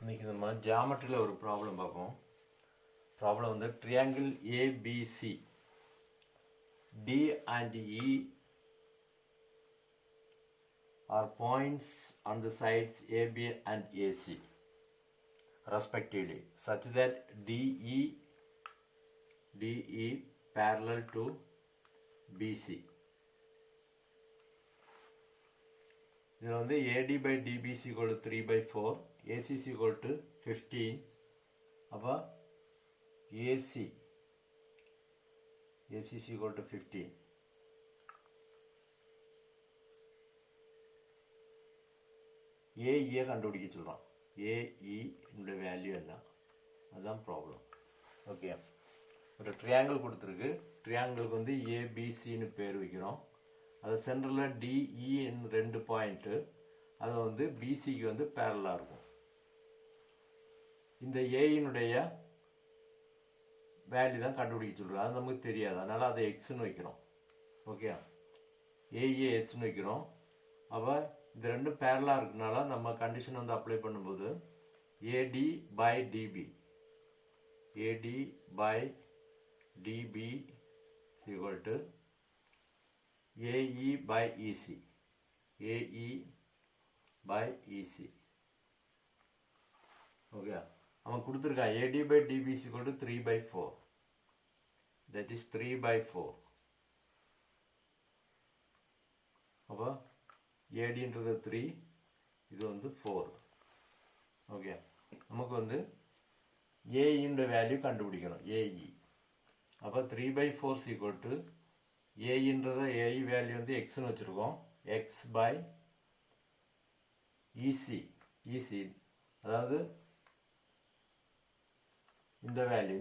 இன்னைக்கு நம்ம ஜியாமெட்ரியில் ஒரு ப்ராப்ளம் பார்ப்போம். ப்ராப்ளம் வந்து triangle ABC D and E are points on the sides AB and AC respectively such that DE parallel to BC. இதில் வந்து AD by DBC equal to 3 by 4, ACC equal to 15. அப்போ ACC equal to 15. AE கண்டுபிடிக்க சொல்கிறோம். AE இந்த value என்ன, அதுதான் problem. Okay, ஒரு triangle கொடுத்துருக்கு. ட்ரையாங்கிளுக்கு வந்து ஏபிசின்னு பேர் வைக்கிறோம். அது சென்டரில் டிஇன்னு 2 பாயிண்ட்டு, அது வந்து பிசிக்கு வந்து பேரலாக இருக்கும். இந்த ஏயினுடைய வேல்யூ தான் கண்டுபிடிக்க சொல்கிறோம். அது நமக்கு தெரியாது, அதனால் அதை எக்ஸ்ன்னு வைக்கிறோம். ஓகே, ஏஏ எக்ஸ்ன்னு வைக்கிறோம். அப்போ இந்த ரெண்டும் பேரலாக இருக்கனால நம்ம கண்டிஷன் வந்து அப்ளை பண்ணும்போது AD by DB equal to AE by EC okay, அவன் கொடுத்துருக்கான் AD by DB equal to 3 by 4, that is 3 by 4. அப்போ ஏடின்றது 3, இது வந்து 4. ஓகே, நமக்கு வந்து ஏஇன்ற வேல்யூ கண்டுபிடிக்கணும். ஏஇ அப்போ 3 by 4 ஈக்குவல் டு ஏஇன்றத ஏஇ வேல்யூ வந்து எக்ஸ்ன்னு வச்சுருக்கோம். எக்ஸ் பை இசி அதாவது இந்த வேல்யூ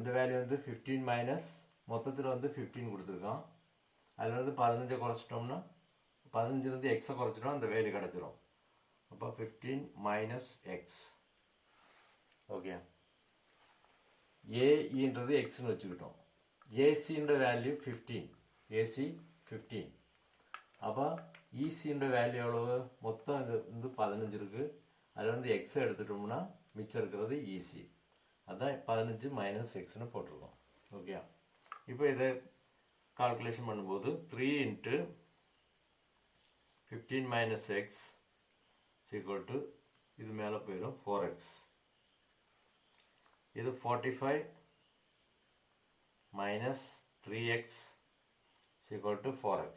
வந்து 15 மைனஸ் மொத்தத்தில் வந்து 15 கொடுத்துருக்கோம். அதில் வந்து 15 குறைச்சிட்டோம்னா 15 வந்து எக்ஸை குறைச்சிட்டோம், அந்த வேல்யூ கிடச்சிரும். அப்போ 15 மைனஸ் எக்ஸ். ஓகே, ஏஇன்றது எக்ஸ்ன்னு வச்சுக்கிட்டோம். ஏசின்ற வேல்யூ 15, ஏசி 15. அப்போ இசின்ற வேல்யூ எவ்வளவு, மொத்தம் இது வந்து 15 இருக்குது. அதில் வந்து எக்ஸை எடுத்துட்டோம்னா மிச்சம் இருக்கிறது இசி. அதான் 15 மைனஸ் எக்ஸ்ன்னு போட்டிருக்கோம். ஓகே, இப்போ இதை கால்குலேஷன் பண்ணும்போது 3 into 15 minus X equal to இது மேலே போயிடும் 4x. இது 45 minus 3x equal to 4x.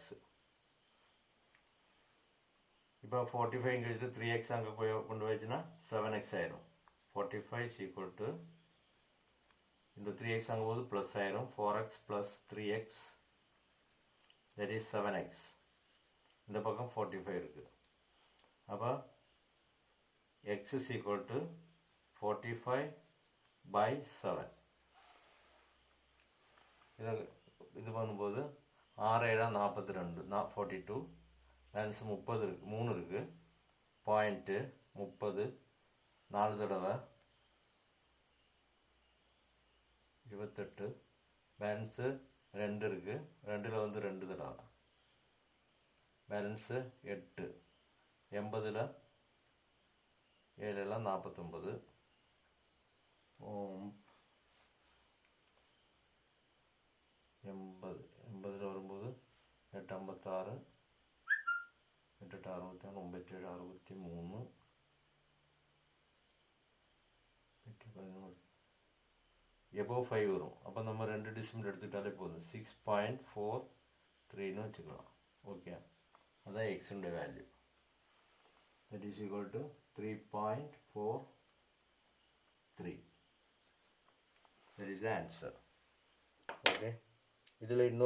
இப்போ 45 கழிச்சு 3x அங்கே போய் கொண்டு போயிடுச்சுன்னா 7x ஆயிரும். 45 ஈக்குவல் டு இந்த 3x அங்கே போது ப்ளஸ் ஆயிரும். 4x plus 3x that is 7x. இந்த பக்கம் 45 இருக்குது. அப்போ x is equal to 45 by 7. இது பண்ணும்போது 6 7 42, 42 பேலன்ஸ் 30 இருக்கு, 3 இருக்குது. பாயிண்ட்டு 30 4 தடவை 28, பேலன்ஸு 2 இருக்குது, 2ல் வந்து 2 தடவை பேலன்ஸு 8, 80ல் 7 49, 80ல் வரும்போது 8 56, 8 66, 97 63, எபோவ் 5 வரும். அப்போ நம்ம 2 டிசிமல் எடுத்துக்கிட்டாலே போதும், 6.43ன்னு வச்சுக்கலாம். ஓகே, அதான் எக்ஸுடைய value. that is equal to 3.43. that is the answer. Okay, இதில் இன்னும்